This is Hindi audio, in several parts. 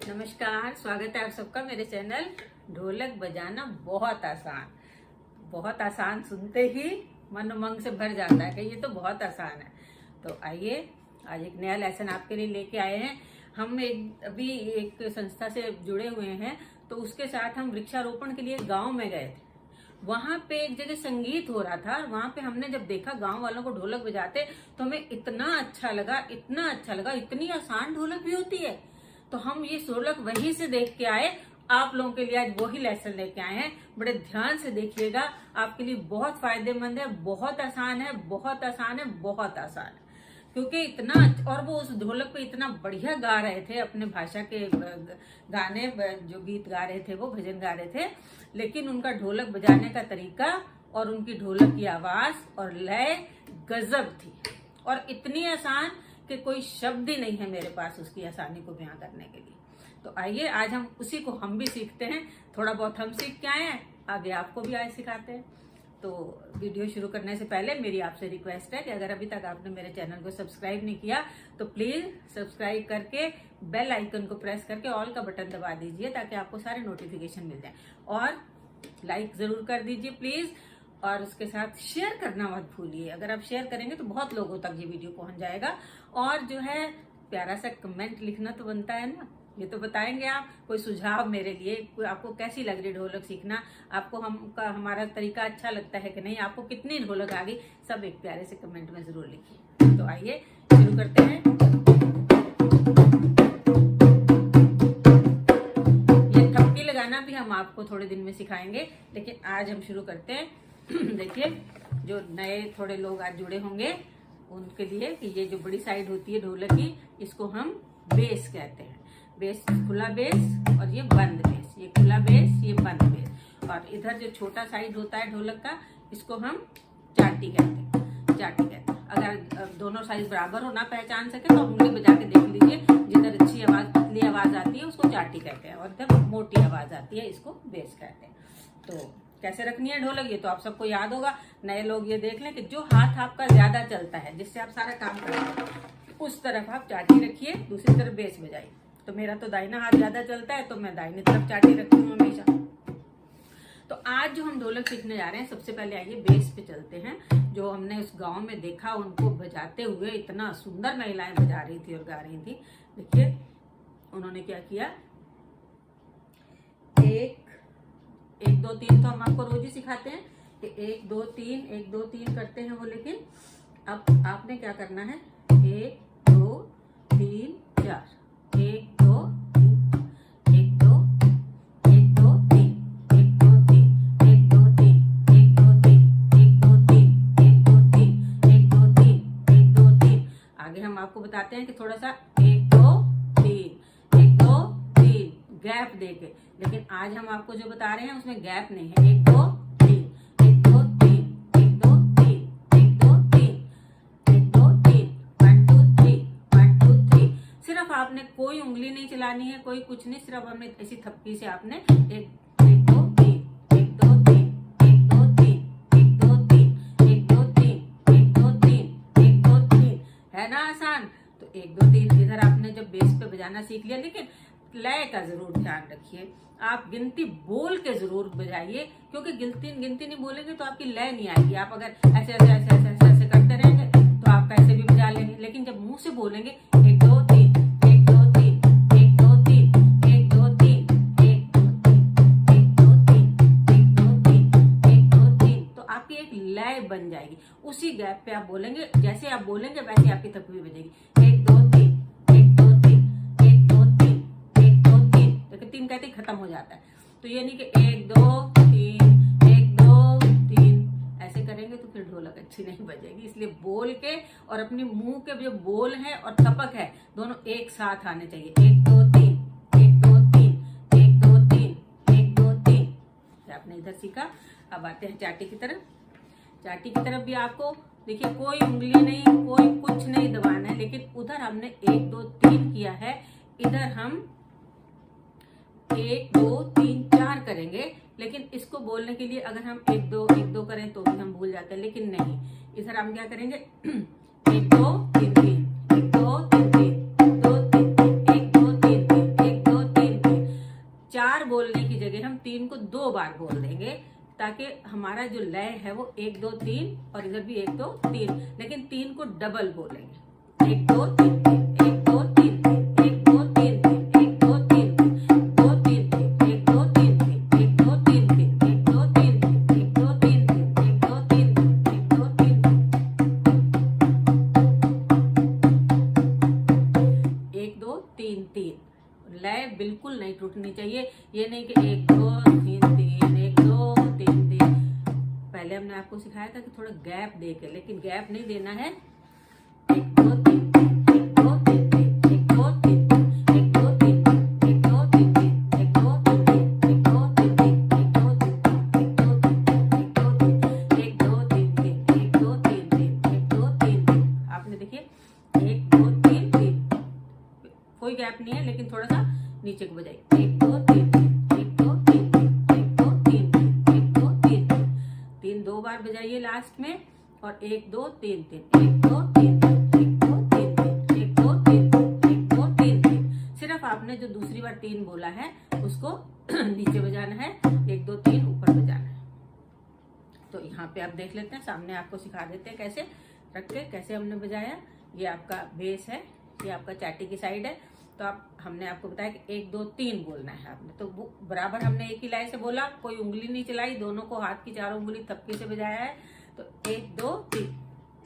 नमस्कार, स्वागत है आप सबका मेरे चैनल ढोलक बजाना बहुत आसान सुनते ही मन उमंग से भर जाता है कि ये तो बहुत आसान है। तो आइए आज एक नया लेसन आपके लिए लेके आए हैं। हम अभी एक संस्था से जुड़े हुए हैं, तो उसके साथ हम वृक्षारोपण के लिए गांव में गए थे। वहां पे एक जगह संगीत हो रहा था और वहां पे हमने जब देखा गांव वालों को ढोलक बजाते तो हमें इतना अच्छा लगा, इतनी आसान ढोलक भी होती है। तो हम ये ढोलक वहीं से देख के आए, आप लोगों के लिए आज वही लेसन लेके आए हैं। बड़े ध्यान से देखिएगा, आपके लिए बहुत फायदेमंद है, बहुत आसान है, बहुत आसान है, बहुत आसान है। क्योंकि इतना, और वो उस ढोलक पे इतना बढ़िया गा रहे थे, अपने भाषा के गाने, जो गीत गा रहे थे वो भजन गा रहे थे, लेकिन उनका ढोलक बजाने का तरीका और उनकी ढोलक की आवाज और लय गजब थी, और इतनी आसान कि कोई शब्द ही नहीं है मेरे पास उसकी आसानी को बयां करने के लिए। तो आइए आज हम उसी को हम भी सीखते हैं। थोड़ा बहुत हम सीख के आए हैं, आगे आपको भी आज सिखाते हैं। तो वीडियो शुरू करने से पहले मेरी आपसे रिक्वेस्ट है कि अगर अभी तक आपने मेरे चैनल को सब्सक्राइब नहीं किया तो प्लीज सब्सक्राइब करके बेल आइकन को प्रेस करके ऑल का बटन दबा दीजिए, ताकि आपको सारे नोटिफिकेशन मिल जाए। और लाइक जरूर कर दीजिए प्लीज, और उसके साथ शेयर करना मत भूलिए। अगर आप शेयर करेंगे तो बहुत लोगों तक ये वीडियो पहुंच जाएगा। और जो है प्यारा सा कमेंट लिखना तो बनता है ना, ये तो बताएंगे आप कोई सुझाव मेरे लिए, कोई आपको कैसी लग रही ढोलक सीखना, आपको हमारा तरीका अच्छा लगता है कि नहीं, आपको कितनी ढोलक आ गई, सब एक प्यारे से कमेंट में जरूर लिखिए। तो आइए शुरू करते हैं। ये थपकी लगाना भी हम आपको थोड़े दिन में सिखाएंगे, लेकिन आज हम शुरू करते हैं। देखिए, जो नए थोड़े लोग आज जुड़े होंगे उनके लिए कि ये जो बड़ी साइड होती है ढोलक की, इसको हम बेस कहते हैं। बेस, खुला बेस और ये बंद बेस, ये खुला बेस, ये बंद बेस। और इधर जो छोटा साइड होता है ढोलक का, इसको हम चाटी कहते हैं, चाटी कहते हैं। अगर दोनों साइज बराबर हो ना पहचान सके तो उंगली बजा के देख लीजिए, जिधर अच्छी आवाज, पतली आवाज आती है उसको चाटी कहते हैं, और इधर मोटी आवाज आती है इसको बेस कहते हैं। तो कैसे रखनी है ढोलक, ये तो आप सबको याद होगा। नए लोग ये देख लें कि जो हाथ आपका ज्यादा चलता है, जिससे आप सारा काम करते हैं, उस तरफ आप चाटी रखिए, दूसरी तरफ बेस बजाइए। तो मेरा तो दाहिना हाथ ज्यादा चलता है, तो मैं दाहिनी तरफ चाटी रखती हूँ हमेशा। तो आज जो हम ढोलक सीखने जा रहे हैं, सबसे पहले आइए बेस पे चलते हैं। जो हमने उस गांव में देखा उनको बजाते हुए, इतना सुंदर महिलाएं बजा रही थी और गा रही थी। देखिए उन्होंने क्या किया, एक 2 3 तो हम आपको रोज ही सिखाते हैं कि 1 2 3 1 2 3 करते हैं वो, लेकिन अब आपने क्या करना है, 1 2 3 4, 1 2 3 1 2 1 2 3 1 2 3 1 2 3 1 2 3 1 2 3 1 2 3 1 2 3 1 2 3। आगे हम आपको बताते हैं कि थोड़ा सा 1 2 3 1 2 3 गैप देके, लेकिन आज हम आपको जो बता रहे हैं उसमें गैप नहीं है। 1 2 3 1 2 3 1 2 3 1 2 3 1 2 3 1 2 3 1 2 3। सिर्फ आपने कोई उंगली नहीं चलानी है, कोई कुछ नहीं, सिर्फ हमने ऐसी थपकी से आपने 1 2 3 1 2 3 1 2 3 1 2 3 1 2 3 1 2 3 1 2 3, है ना आसान। तो 1 2 3 इधर आपने जब बेस पे बजाना सीख लिया, लेकिन लय का जरूर ध्यान रखिए। आप गिनती बोल के जरूर बजाइए, क्योंकि गिनती नहीं बोलेंगे तो आपकी लय नहीं आएगी। आप अगर ऐसे ऐसे ऐसे ऐसे ऐसे, ऐसे करते रहेंगे तो आप कैसे भी बजा लेंगे, लेकिन जब मुंह से बोलेंगे 1 2 3 1 2 3 1 2 3 1 2 3 1 2 3 1 2 3 1 2 3 1 2 3, तो आपकी एक लय बन जाएगी। उसी गैप पे आप बोलेंगे, जैसे आप बोलेंगे वैसे आपकी थपकी बजेगी। 1 2 3 1 2 3 1 2 3 1 2 3, देखिए 3 कहते ही खत्म हो जाता है। तो ये नहीं कि 1 2 3 1 2 3 ऐसे करेंगे तो फिर ढोलक अच्छी नहीं बजेगी। इसलिए बोल के, और अपने मुंह के जो बोल है और थपक है दोनों एक साथ आने चाहिए। 1 2 3 1 2 3 1 2 3 1 2 3। आपने इधर सीखा। अब आते हैं चाटी की तरफ। चाटी की तरफ भी आपको देखिए कोई उंगली नहीं, कोई कुछ नहीं दबाना है, लेकिन उधर हमने 1 2 3 किया है, इधर हम 1 2 3 4 करेंगे। लेकिन इसको बोलने के लिए अगर हम 1 2 करें तो भी हम भूल जाते हैं, लेकिन नहीं, इधर हम क्या करेंगे 1 2 3 3 1 2 3 3 1 2 3 3 1 2 3 3 1 2 3 3 को 2 बार बोल देंगे, ताकि हमारा जो लय है वो 1 2 3 और इधर भी 1 2 3, लेकिन 3 को डबल बोलेंगे। 1 2 3 3, 1 2 3 3, 1 2 3 3, 1 2 3 3, 2 3 3, 1 2 3 3, 1 2 3 3, 1 2 3 3, 1 2 3 3, 1 2 3 3, 1 2 3 3, 1 2 3 3। लय बिल्कुल नहीं टूटनी चाहिए। ये नहीं कि 1 2 3 3, 1 2 3 3। पहले हमने आपको सिखाया था कि थोड़ा गैप दे के, लेकिन गैप नहीं देना है। 1 2 3 3, 1 2 3 3, 1 2 3 3, 1 2 3 3, 1 2 3 3, 1 2 3 3, 1 2 3 3, 1 2 3 3, 1 2 3 3, 1 2 3 3, 1 2 3 3, 1 2 3 3। आपने देखिए 1 2 3 3, कोई गैप नहीं है, लेकिन थोड़ा सा नीचे को बजाइए। 1 2 3 3, 1 2 3 3, 1 2 3 3, 1 2 3 3। 3 2 बार बजाइए लास्ट में, और 1 2 3 3, 1 2 3 3, 1 2 3 3, 1 2 3 3, 1 2 3 3। सिर्फ आपने जो दूसरी बार 3 बोला है उसको नीचे बजाना है, 1 2 3 ऊपर बजाना है। तो यहाँ पे आप देख लेते हैं, सामने आपको सिखा देते हैं कैसे रख के कैसे हमने बजाया। ये आपका बेस है, ये आपका चाटी की साइड है। तो हमने आपको बताया कि 1 2 3 बोलना है आपने, तो वो बराबर हमने एक ही लय से बोला, कोई उंगली नहीं चलाई, दोनों को हाथ की चारों उंगली थपकी से बजाया है। तो 1 2 3,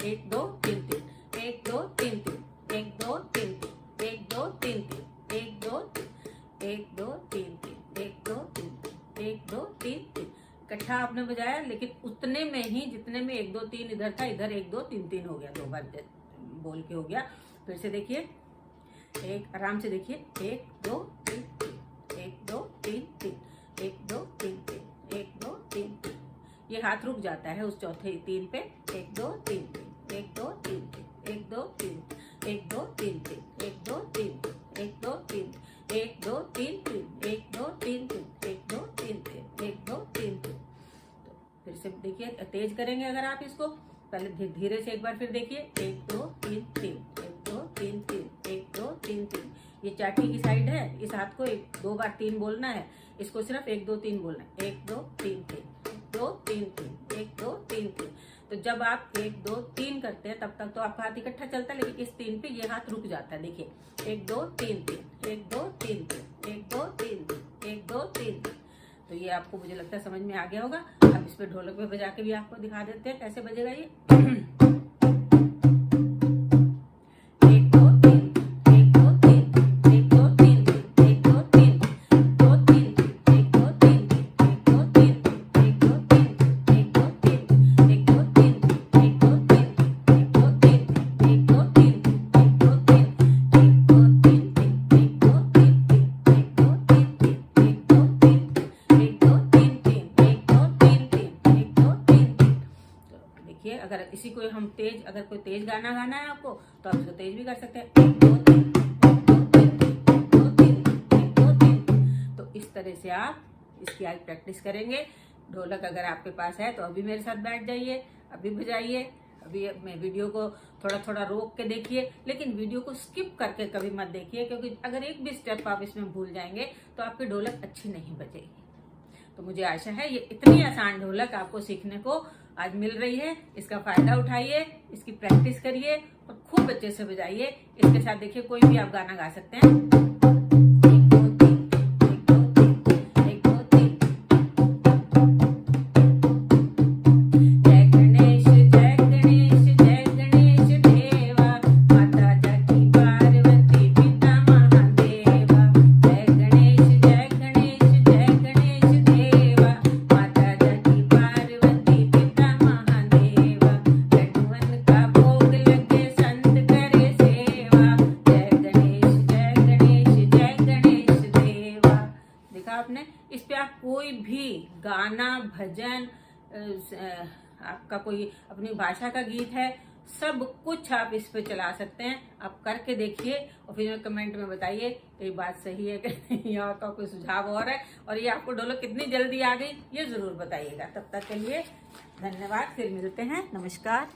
1 2 3 3, 1 2 3 3, 1 2 3 3, 1 2 3 3, 1 2 3, 1 2 3 3, 1 2 3 3, 1 2 3 3। इकट्ठा आपने बजाया, लेकिन उतने में ही जितने में 1 2 3 इधर था, इधर 1 2 3 3 हो गया, 2 बार बोल के हो गया। फिर से देखिए, एक आराम से देखिए, 1 2 3 3, 1 2 3 3, 1 2 3 3, 1 2 3 3। ये हाथ रुक जाता है उस चौथे 3 पे। 1 2 3 3, 1 2 3 3, 1 2 3, 1 2 3 3, 1 2 3 3, 1 2 3, 1 2 3 3, 1 2 3 3, 1 2 3 3, 1 2 3 3। तो फिर से देखिए, तेज करेंगे अगर आप इसको, पहले धीरे से एक बार फिर देखिए। 1 2 3 3, 1 2 3 3, 1 2 3 3। ये चाटी की साइड है, इस हाथ को 1 2 बार 3 बोलना है, इसको सिर्फ 1 2 3 बोलना है। 1 2 3 3, 1 2 3 3, 1 2 3 3। तो जब आप 1 2 3 करते हैं तब तक तो आपका हाथ इकट्ठा चलता है, लेकिन इस 3 पे ये हाथ रुक जाता है। देखिए, 1 2 3 3, 1 2 3 3, 1 2 3 3, 1 2 3 3। तो ये आपको मुझे लगता है समझ में आ गया होगा। अब इस पे ढोलक पे बजा के भी आपको दिखा देते हैं कैसे बजेगा ये। 1 2 3, 1 2 3, 1 2 3, 1 2 3, 2 3, 1 2 3, 1 2 3, 1 2 3, 1 2 3, 1 2 3, 1 2 3, 1 2 3, 1 2 3, 1 2 3, 1 2 3, 1 2 3, 1 2 3, 1 2 3, 1 2 3 3, 1 2 3 3, 1 2 3 3। देखिए, अगर इसी को हम तेज, अगर कोई तेज गाना गाना है आपको तो आप इसको तेज भी कर सकते हैं। 1 2 3, 1 2 3, 1 2 3, 1 2 3। तो इस तरह से आप इसकी आज प्रैक्टिस करेंगे। ढोलक अगर आपके पास है तो अभी मेरे साथ बैठ जाइए, अभी बजाइए। अभी मैं वीडियो को थोड़ा थोड़ा रोक के देखिए, लेकिन वीडियो को स्किप करके कभी मत देखिए, क्योंकि अगर एक भी स्टेप आप इसमें भूल जाएंगे तो आपकी ढोलक अच्छी नहीं बजेगी। तो मुझे आशा है ये इतनी आसान ढोलक आपको सीखने को आज मिल रही है। इसका फायदा उठाइए, इसकी प्रैक्टिस करिए और खूब अच्छे से बजाइए। इसके साथ देखिए, कोई भी आप गाना गा सकते हैं। 1 2 3, 1 2 3, 1 2 3। जय गणेश जय गणेश जय गणेश देवा, माता जकी पार्वती पिता महादेवा। जय गणेश जय गणेश जय गणेश देवा, माता जकी पार्वती पिता महादेवा। लड्डुअन का भोग लगे संत करे सेवा, जय गणेश जय गणेश जय गणेश देवा। देखा आपने, इस पे आप कोई भी गाना, भजन, आपका कोई अपनी भाषा का गीत है, सब कुछ आप इस पे चला सकते हैं। आप करके देखिए और फिर कमेंट में बताइए ये बात सही है कि नहीं, या आपका कोई सुझाव और है, और ये आपको ढोलक कितनी जल्दी आ गई ये जरूर बताइएगा। तब तक के लिए धन्यवाद, फिर मिलते हैं, नमस्कार।